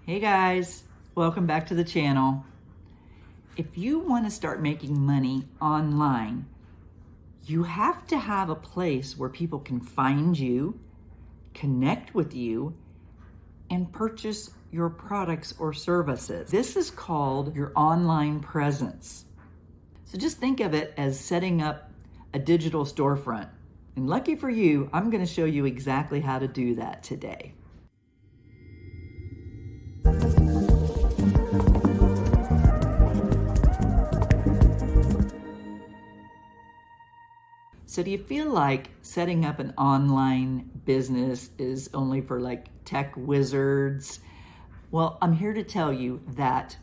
Hey guys, welcome back to the channel. If you want to start making money online, you have to have a place where people can find you, connect with you, and purchase your products or services. This is called your online presence. So just think of it as setting up a digital storefront. And lucky for you, I'm going to show you exactly how to do that today. So do you feel like setting up an online business is only for like tech wizards? Well, I'm here to tell you that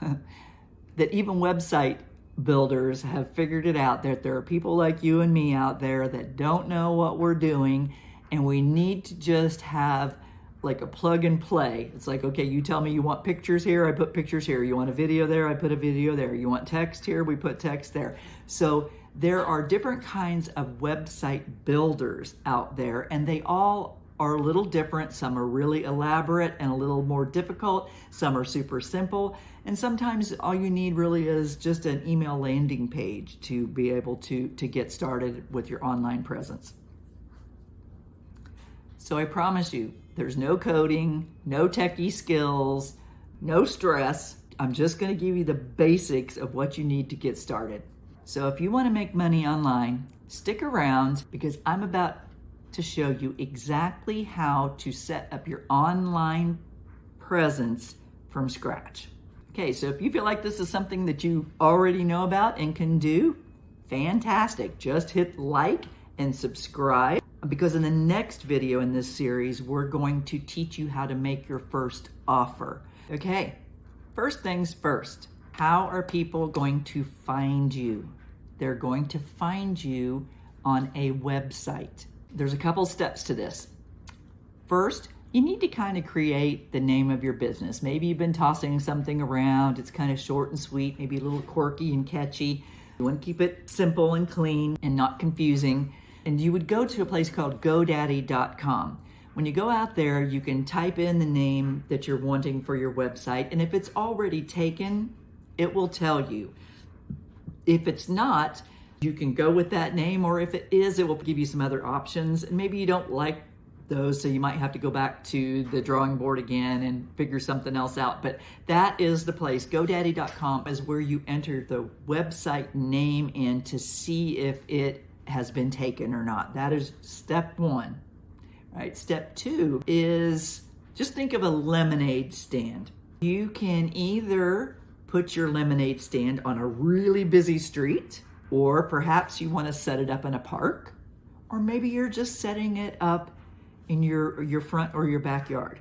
that even website builders have figured it out, that there are people like you and me out there that don't know what we're doing, and we need to just have like a plug and play. It's like, okay, you tell me you want pictures here, I put pictures here. You want a video there, I put a video there. You want text here, we put text there. So there are different kinds of website builders out there, and they all are a little different. Some are really elaborate and a little more difficult. Some are super simple. And sometimes all you need really is just an email landing page to be able to get started with your online presence. So I promise you, there's no coding, no techie skills, no stress. I'm just going to give you the basics of what you need to get started. So if you want to make money online, stick around because I'm about to show you exactly how to set up your online presence from scratch. Okay, so if you feel like this is something that you already know about and can do, fantastic. Just hit like and subscribe, because in the next video in this series, we're going to teach you how to make your first offer. Okay, first things first. How are people going to find you? They're going to find you on a website. There's a couple steps to this. First, you need to kind of create the name of your business. Maybe you've been tossing something around. It's kind of short and sweet, maybe a little quirky and catchy. You want to keep it simple and clean and not confusing. And you would go to a place called GoDaddy.com. When you go out there, you can type in the name that you're wanting for your website. And if it's already taken, it will tell you. If it's not, you can go with that name, or if it is, it will give you some other options. And maybe you don't like those, so you might have to go back to the drawing board again and figure something else out. But that is the place. GoDaddy.com is where you enter the website name in to see if it has been taken or not. That is step one. Right? Step two is just think of a lemonade stand. You can either put your lemonade stand on a really busy street, or perhaps you want to set it up in a park, or maybe you're just setting it up in your front or your backyard.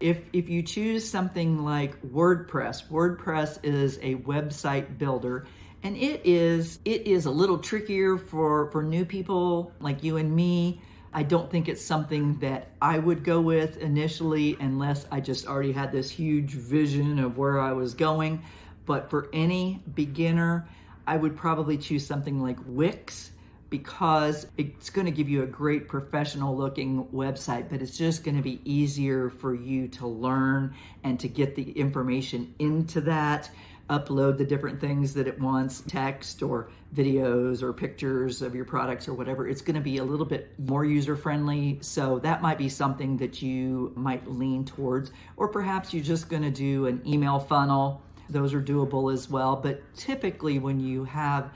If you choose something like WordPress is a website builder, and it is a little trickier for new people like you and me. I don't think it's something that I would go with initially unless I just already had this huge vision of where I was going. But for any beginner, I would probably choose something like Wix, because it's going to give you a great professional looking website, but it's just going to be easier for you to learn and to get the information into that. Upload the different things that it wants, text or videos or pictures of your products or whatever. It's going to be a little bit more user-friendly. So that might be something that you might lean towards. Or perhaps you're just going to do an email funnel. Those are doable as well. But typically when you have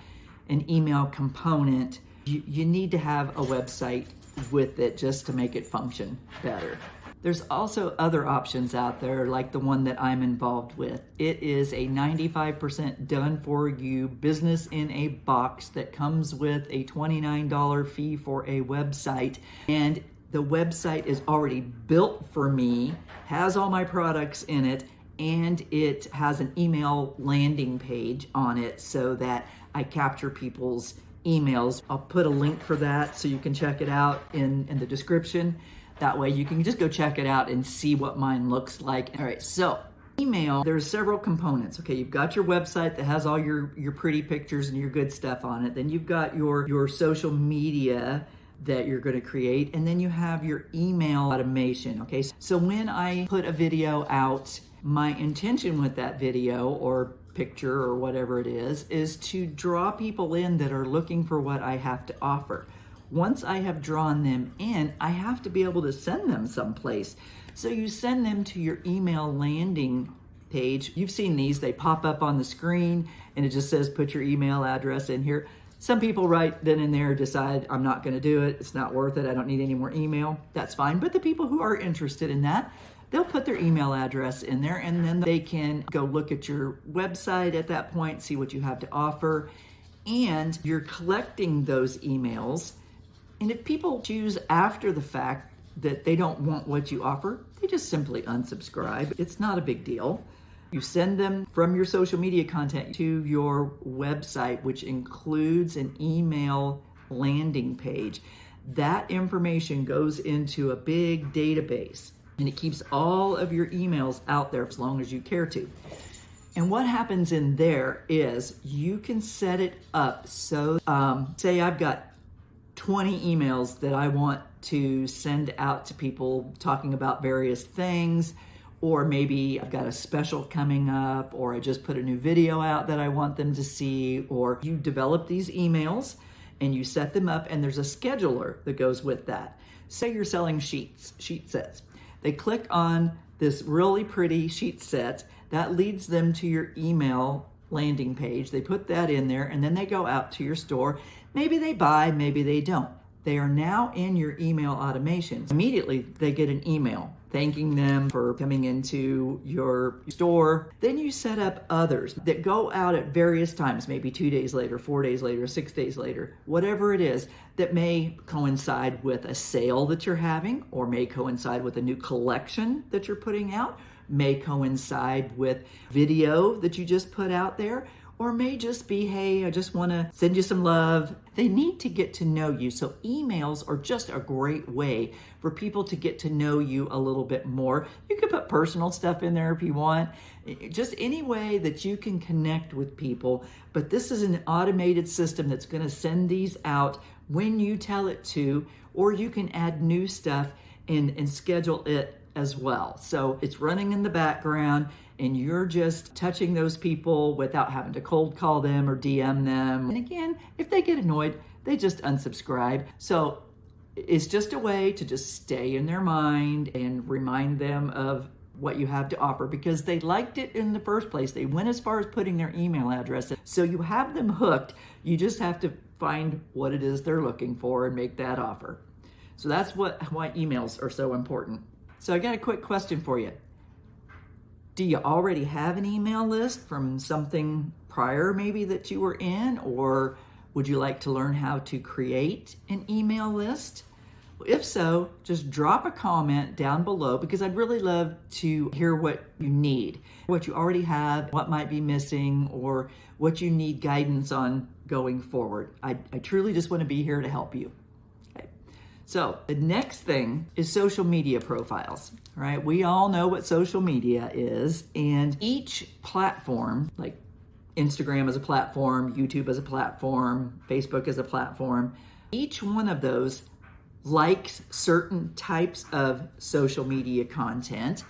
an email component, you need to have a website with it just to make it function better. There's also other options out there, like the one that I'm involved with. It is a 95% done for you business in a box that comes with a $29 fee for a website. And the website is already built for me, has all my products in it, and it has an email landing page on it so that I capture people's emails. I'll put a link for that so you can check it out in the description. That way you can just go check it out and see what mine looks like. All right, so email, there's several components. Okay, you've got your website that has all your pretty pictures and your good stuff on it. Then you've got your social media that you're going to create. And then you have your email automation. Okay, so when I put a video out, my intention with that video or picture or whatever it is to draw people in that are looking for what I have to offer. Once I have drawn them in, I have to be able to send them someplace. So you send them to your email landing page. You've seen these, they pop up on the screen and it just says put your email address in here. Some people right then and there decide I'm not going to do it, it's not worth it, I don't need any more email. That's fine, but the people who are interested in that, they'll put their email address in there and then they can go look at your website at that point, see what you have to offer, and you're collecting those emails. And if people choose after the fact that they don't want what you offer, they just simply unsubscribe. It's not a big deal. You send them from your social media content to your website, which includes an email landing page. That information goes into a big database and it keeps all of your emails out there as long as you care to. And what happens in there is you can set it up so, say I've got 20 emails that I want to send out to people talking about various things, or maybe I've got a special coming up, or I just put a new video out that I want them to see, or you develop these emails and you set them up and there's a scheduler that goes with that. Say you're selling sheet sets. They click on this really pretty sheet set, that leads them to your email landing page. They put that in there and then they go out to your store. Maybe they buy, maybe they don't. They are now in your email automations. Immediately they get an email thanking them for coming into your store. Then you set up others that go out at various times, maybe 2 days later, 4 days later, 6 days later, whatever it is, that may coincide with a sale that you're having, or may coincide with a new collection that you're putting out, may coincide with video that you just put out there, or may just be, hey, I just want to send you some love. They need to get to know you. So emails are just a great way for people to get to know you a little bit more. You can put personal stuff in there if you want, just any way that you can connect with people. But this is an automated system that's going to send these out when you tell it to, or you can add new stuff and schedule it as well. So it's running in the background and you're just touching those people without having to cold call them or DM them. And again, if they get annoyed, they just unsubscribe. So it's just a way to just stay in their mind and remind them of what you have to offer because they liked it in the first place. They went as far as putting their email address in. So you have them hooked. You just have to find what it is they're looking for and make that offer. So that's why emails are so important. So I got a quick question for you. Do you already have an email list from something prior maybe that you were in, or would you like to learn how to create an email list? If so, just drop a comment down below because I'd really love to hear what you need, what you already have, what might be missing, or what you need guidance on going forward. I truly just want to be here to help you. So the next thing is social media profiles, right? We all know what social media is, and each platform, like Instagram as a platform, YouTube as a platform, Facebook as a platform, each one of those likes certain types of social media content.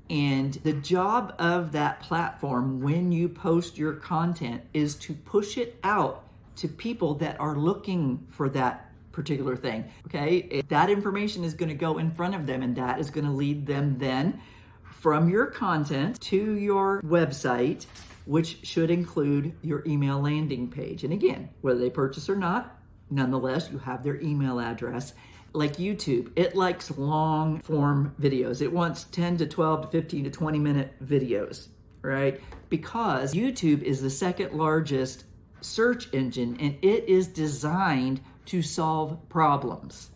And the job of that platform when you post your content is to push it out to people that are looking for that particular thing, okay? That information is going to go in front of them and that is going to lead them then from your content to your website, which should include your email landing page. And again, whether they purchase or not, nonetheless, you have their email address. Like YouTube, it likes long form videos. It wants 10 to 12 to 15 to 20 minute videos, right? Because YouTube is the second largest search engine and it is designed to solve problems.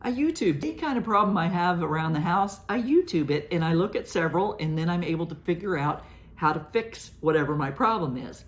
I YouTube any kind of problem I have around the house, I YouTube it and I look at several and then I'm able to figure out how to fix whatever my problem is.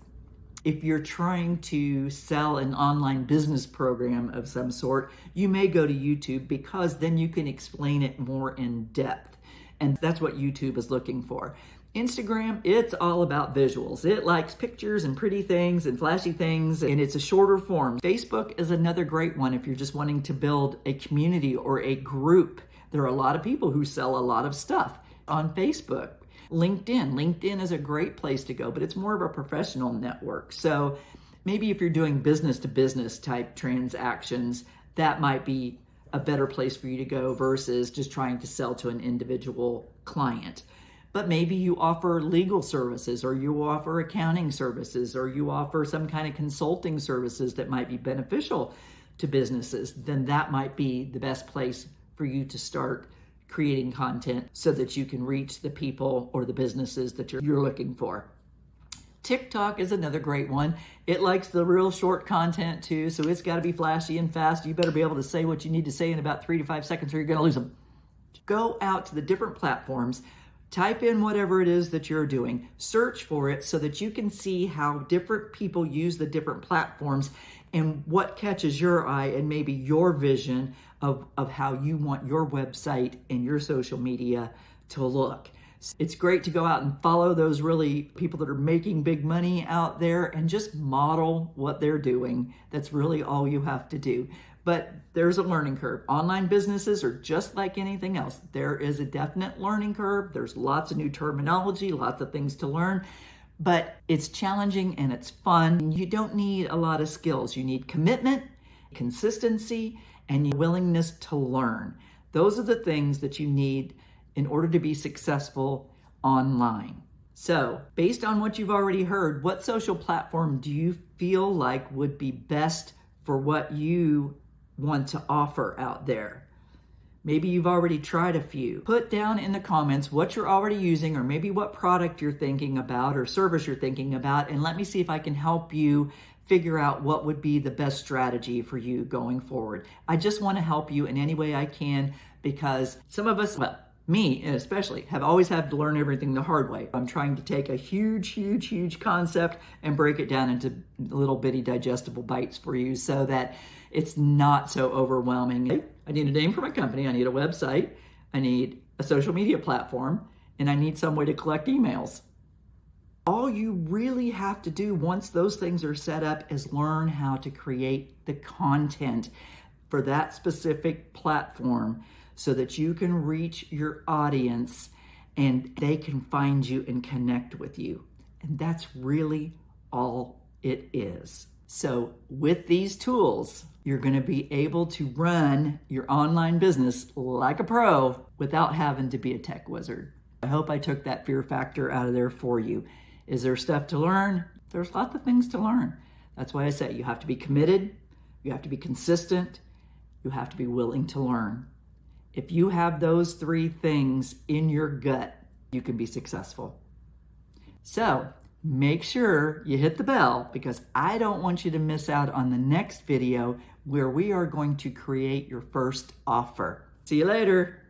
If you're trying to sell an online business program of some sort, you may go to YouTube because then you can explain it more in depth. And that's what YouTube is looking for. Instagram, it's all about visuals. It likes pictures and pretty things and flashy things, and it's a shorter form. Facebook is another great one if you're just wanting to build a community or a group. There are a lot of people who sell a lot of stuff on Facebook. LinkedIn is a great place to go, but it's more of a professional network. So maybe if you're doing business to business type transactions, that might be a better place for you to go versus just trying to sell to an individual client. But maybe you offer legal services, or you offer accounting services, or you offer some kind of consulting services that might be beneficial to businesses. Then that might be the best place for you to start creating content so that you can reach the people or the businesses that you're looking for. TikTok is another great one. It likes the real short content too, so it's got to be flashy and fast. You better be able to say what you need to say in about 3 to 5 seconds or you're going to lose them. Go out to the different platforms, type in whatever it is that you're doing, search for it so that you can see how different people use the different platforms and what catches your eye and maybe your vision of how you want your website and your social media to look. It's great to go out and follow those really people that are making big money out there and just model what they're doing. That's really all you have to do. But there's a learning curve. Online businesses are just like anything else. There is a definite learning curve. There's lots of new terminology, lots of things to learn, but it's challenging and it's fun. You don't need a lot of skills. You need commitment, consistency, and willingness to learn. Those are the things that you need in order to be successful online. So, based on what you've already heard, what social platform do you feel like would be best for what you want to offer out there? Maybe you've already tried a few. Put down in the comments what you're already using, or maybe what product you're thinking about or service you're thinking about, and let me see if I can help you figure out what would be the best strategy for you going forward. I just want to help you in any way I can, because some of us, well, me especially, have always had to learn everything the hard way. I'm trying to take a huge concept and break it down into little bitty digestible bites for you so that it's not so overwhelming. I need a name for my company, I need a website, I need a social media platform, and I need some way to collect emails. All you really have to do once those things are set up is learn how to create the content for that specific platform so that you can reach your audience and they can find you and connect with you. And that's really all it is. So with these tools, you're going to be able to run your online business like a pro without having to be a tech wizard. I hope I took that fear factor out of there for you. Is there stuff to learn? There's lots of things to learn. That's why I say you have to be committed, you have to be consistent, you have to be willing to learn. If you have those 3 things in your gut, you can be successful. So make sure you hit the bell, because I don't want you to miss out on the next video where we are going to create your first offer. See you later.